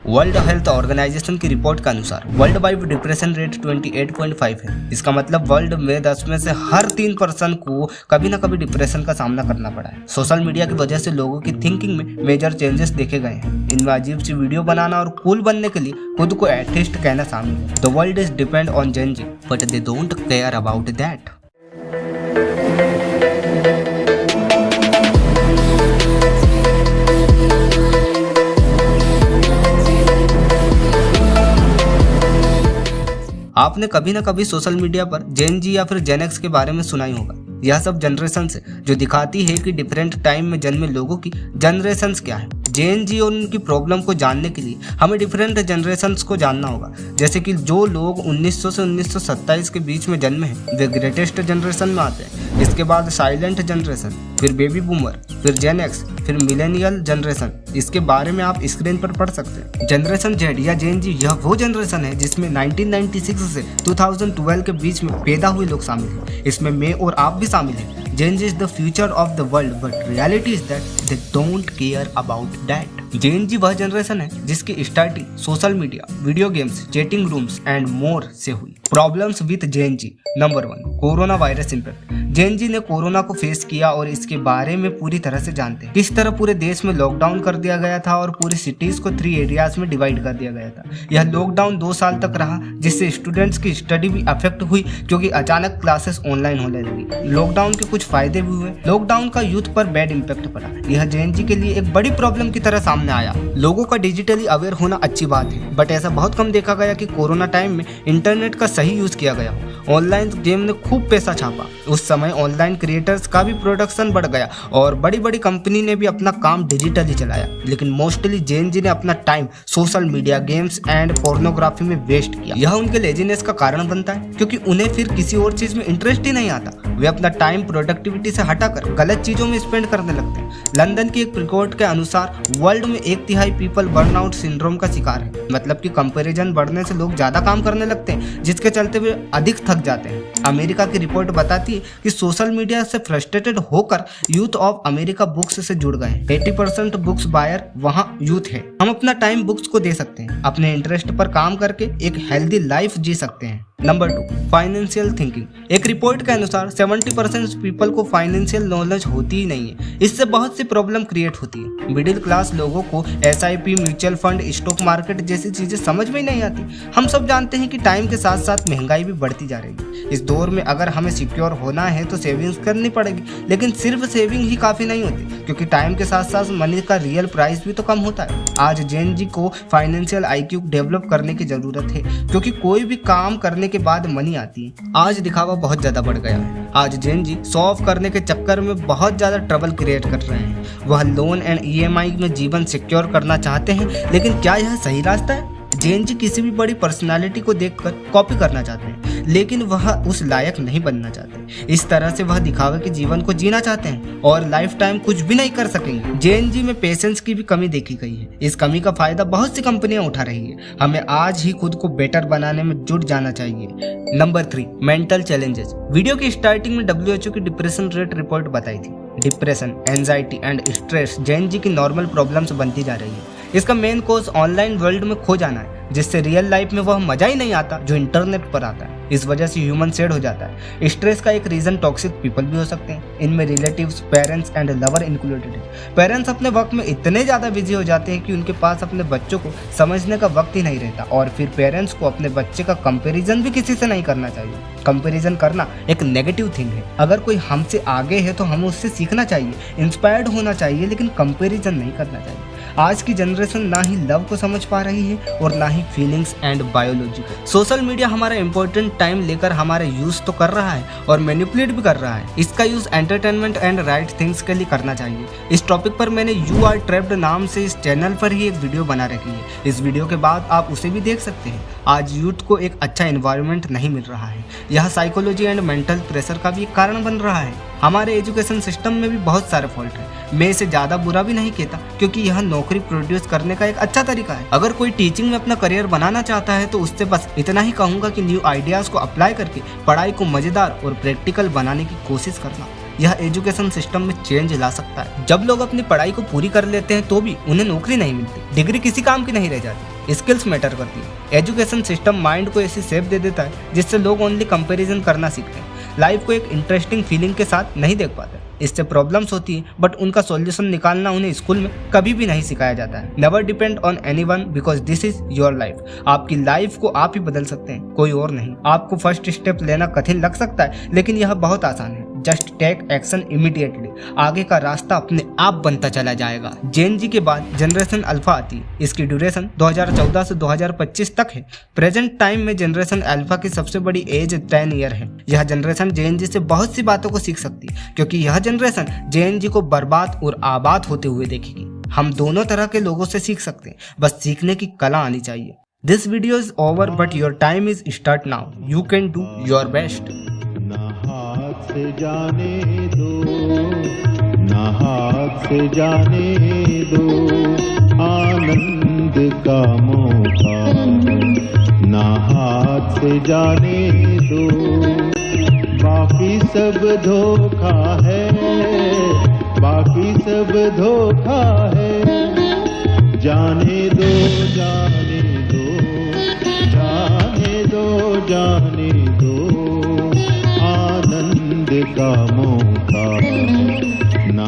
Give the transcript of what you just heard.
World health organisation की report के अनुसार वर्ल्ड वाइड डिप्रेशन रेट 28.5 है। इसका मतलब वर्ल्ड में 10 में से हर 3 पर्सन को कभी ना कभी डिप्रेशन का सामना करना पड़ा है। सोशल मीडिया की वजह से लोगों की थिंकिंग में मेजर चेंजेस देखे गए हैं। इनमें अजीब सी वीडियो बनाना और कूल बनने के लिए खुद को एथिस्ट कहना शामिल है। The world is depend on Gen Z but they don't care about that. आपने कभी ना कभी सोशल मीडिया पर जेन जी या फिर जेन एक्स के बारे में सुना ही होगा। यह सब जनरेशन है जो दिखाती है कि डिफरेंट टाइम में जन्मे लोगों की जनरेशंस क्या है। जेन जी और उनकी प्रॉब्लम को जानने के लिए हमें डिफरेंट जनरेशंस को जानना होगा। जैसे कि जो लोग 1900 से 1927 के बीच में जन्मे हैं वे ग्रेटेस्ट जनरेशन में आते हैं। इसके बाद साइलेंट जनरेशन, फिर बेबी बूमर, फिर जेन एक्स, फिर मिलेनियल जनरेशन। इसके बारे में आप स्क्रीन पर पढ़ सकते हैं। जनरेशन जेड या जेन जी यह वो जनरेशन है जिसमें 1996 से 2012 के बीच में पैदा हुए लोग शामिल हैं। इसमें मैं और आप भी शामिल हैं। Gen Z is the future of the world, but reality is that they don't care about that. Gen Z वह जनरेशन है जिसकी starting social media, video games, chatting rooms and more से हुई। Problems with Gen Z। Number 1, corona virus impact. Gen Z ने corona को face किया और इसके बारे में पूरी तरह से जानते हैं। किस तरह पूरे देश में लॉकडाउन कर दिया गया था और पूरी सिटीज को 3 एरियाज में डिवाइड कर दिया गया था। यह लॉकडाउन 2 साल तक रहा जिससे स्टूडेंट्स की स्टडी भी अफेक्ट हुई क्योंकि अचानक क्लासेस ऑनलाइन होने लगी। लॉकडाउन के कुछ फायदे भी हुए। लॉकडाउन का यूथ पर बैड इम्पैक्ट पड़ा। यह जेन जी के लिए एक बड़ी प्रॉब्लम की तरह सामने आया। लोगों का डिजिटली अवेयर होना अच्छी बात है, बट ऐसा बहुत कम देखा गया कि कोरोना टाइम में इंटरनेट का सही यूज किया गया। ऑनलाइन गेम ने खूब पैसा छापा। उस समय ऑनलाइन क्रिएटर्स का भी प्रोडक्शन बढ़ गया और बड़ी बड़ी कंपनी ने भी अपना काम डिजिटली चलाया। लेकिन मोस्टली जेन जी ने अपना time social media, games and pornography में वेस्ट किया। यह उनके लेजीनेस का कारण बनता है क्योंकि उन्हें फिर किसी और चीज में इंटरेस्ट ही नहीं आता। वे अपना टाइम प्रोडक्टिविटी से हटाकर गलत चीजों में स्पेंड करने लगते हैं। लंदन की एक रिपोर्ट के अनुसार वर्ल्ड में 1/3 पीपल बर्नआउट सिंड्रोम का शिकार है। मतलब कि कंपैरिजन बढ़ने से लोग ज्यादा काम करने लगते हैं जिसके चलते वे अधिक थक जाते हैं। अमेरिका की रिपोर्ट बताती है कि सोशल मीडिया से फ्रस्ट्रेटेड होकर यूथ ऑफ अमेरिका बुक्स से जुड़ गए। 80% बुक्स बायर वहां यूथ है। हम अपना टाइम बुक्स को दे सकते हैं, अपने इंटरेस्ट पर काम करके एक हेल्दी लाइफ जी सकते हैं। Number 2, financial thinking. एक रिपोर्ट के अनुसार 70% पीपल को फाइनेंशियल नॉलेज होती ही नहीं है। इससे बहुत सी प्रॉब्लम क्रिएट होती है। मिडिल क्लास लोगों को SIP, mutual fund, stock market जैसी चीजें समझ में ही नहीं आती। हम सब जानते हैं कि टाइम के साथ साथ महंगाई भी बढ़ती जा रही है। इस दौर में अगर हमें सिक्योर होना है तो सेविंग्स करनी पड़ेगी, लेकिन सिर्फ सेविंग ही काफी नहीं होती क्योंकि टाइम के साथ साथ मनी का रियल प्राइस भी तो कम होता है। आज जेन जी को फाइनेंशियल IQ डेवलप करने की जरूरत है क्योंकि कोई भी काम करने के बाद मनी आती है। आज दिखावा बहुत ज्यादा बढ़ गया है। आज जेन जी शो ऑफ करने के चक्कर में बहुत ज्यादा ट्रबल क्रिएट कर रहे हैं। वह लोन एंड EMI में जीवन सिक्योर करना चाहते हैं, लेकिन क्या यह सही रास्ता है? जेन जी किसी भी बड़ी पर्सनालिटी को देखकर कॉपी करना चाहते हैं, लेकिन वह उस लायक नहीं बनना चाहते। इस तरह से वह दिखावे के जीवन को जीना चाहते हैं और लाइफ टाइम कुछ भी नहीं कर सकेंगे। जेन जी में पेशेंस की भी कमी देखी गई है। इस कमी का फायदा बहुत सी कंपनियां उठा रही है। हमें आज ही खुद को बेटर बनाने में जुट जाना चाहिए। Number 3, mental challenges. वीडियो की स्टार्टिंग में WHO की डिप्रेशन रेट रिपोर्ट बताई थी। डिप्रेशन, एंजाइटी एंड स्ट्रेस जेन जी की नॉर्मल प्रॉब्लम्स बनती जा रही है। इसका मेन कॉज ऑनलाइन वर्ल्ड में खो जाना है, जिससे रियल लाइफ में वह मजा ही नहीं आता जो इंटरनेट पर आता है। इस वजह से ह्यूमन सेड हो जाता है। स्ट्रेस का एक रीजन टॉक्सिक पीपल भी हो सकते हैं। इनमें relatives, parents and lover included है। पेरेंट्स अपने वक्त में इतने ज्यादा बिजी हो जाते हैं कि उनके पास अपने बच्चों को समझने का वक्त ही नहीं रहता। और फिर पेरेंट्स को अपने बच्चे का कंपैरिजन भी किसी से नहीं करना चाहिए। कंपैरिजन करना एक नेगेटिव थिंग है। अगर कोई हमसे आगे है तो हमें उससे सीखना चाहिए, इंस्पायर्ड होना चाहिए, लेकिन कंपैरिजन नहीं करना चाहिए। आज की जनरेशन ना ही लव को समझ पा रही है और ना ही feelings and biology. Social media हमारा इंपॉर्टेंट टाइम लेकर हमारे यूज तो कर रहा है और मैनिपुलेट भी कर रहा है। इसका use entertainment and right things के लिए करना चाहिए। इस टॉपिक पर मैंने यू आर ट्रैप्ड नाम से इस चैनल पर ही एक वीडियो बना रखी है। इस वीडियो के बाद आप उसे भी देख सकते हैं। आज यूथ को एक अच्छा एनवायरनमेंट नहीं मिल रहा है। यह साइकोलॉजी एंड मेंटल प्रेशर का भी एक कारण बन रहा है। हमारे एजुकेशन सिस्टम में भी बहुत सारे फॉल्ट है। मैं इसे ज़्यादा बुरा भी नहीं कहता क्योंकि यह नौकरी प्रोड्यूस करने का एक अच्छा तरीका है। अगर कोई टीचिंग में अपना करियर बनाना चाहता है तो उससे बस इतना ही कहूँगा कि न्यू आइडियाज़ को अप्लाई करके पढ़ाई को मज़ेदार और प्रैक्टिकल बनाने की कोशिश करना। यह एजुकेशन सिस्टम में चेंज ला सकता है। जब लोग अपनी पढ़ाई को पूरी कर लेते हैं तो भी उन्हें नौकरी नहीं मिलती, डिग्री किसी काम की नहीं रह जाती, स्किल्स मैटर करती है। एजुकेशन सिस्टम माइंड को ऐसी शेप दे देता है जिससे लोग ओनली कंपैरिजन करना सीखते हैं, लाइफ को एक इंटरेस्टिंग फीलिंग के साथ नहीं देख पाते। इससे प्रॉब्लम्स होती है बट उनका सॉल्यूशन निकालना उन्हें स्कूल में कभी भी नहीं सिखाया जाता है। Never depend on anyone because this is your life. आपकी लाइफ को आप ही बदल सकते हैं, कोई और नहीं। आपको फर्स्ट स्टेप लेना कठिन लग सकता है लेकिन यह बहुत आसान है। जस्ट टेक एक्शन इमीडिएटली, आगे का रास्ता अपने आप बनता चला जाएगा। जेन जी के बाद जनरेशन अल्फा आती है। इसकी ड्यूरेशन 2014 से 2025 तक है। प्रेजेंट टाइम में जनरेशन अल्फा की सबसे बड़ी एज 10 ईयर है। यह जनरेशन जेन जी से बहुत सी बातों को सीख सकती है क्योंकि यह जनरेशन जेन जी को बर्बाद और आबाद होते हुए देखेगी। हम दोनों तरह के लोगों से सीख सकते हैं, बस सीखने की कला आनी चाहिए। This video is over but your time is start now. You can do your best. से जाने दो, ना हाथ से जाने दो, आनंद का मौका ना हाथ से जाने दो। बाकी सब धोखा है, बाकी सब धोखा है। जाने दो, जाने दो, जाने दो, जाने दो, आनंद का मौका ना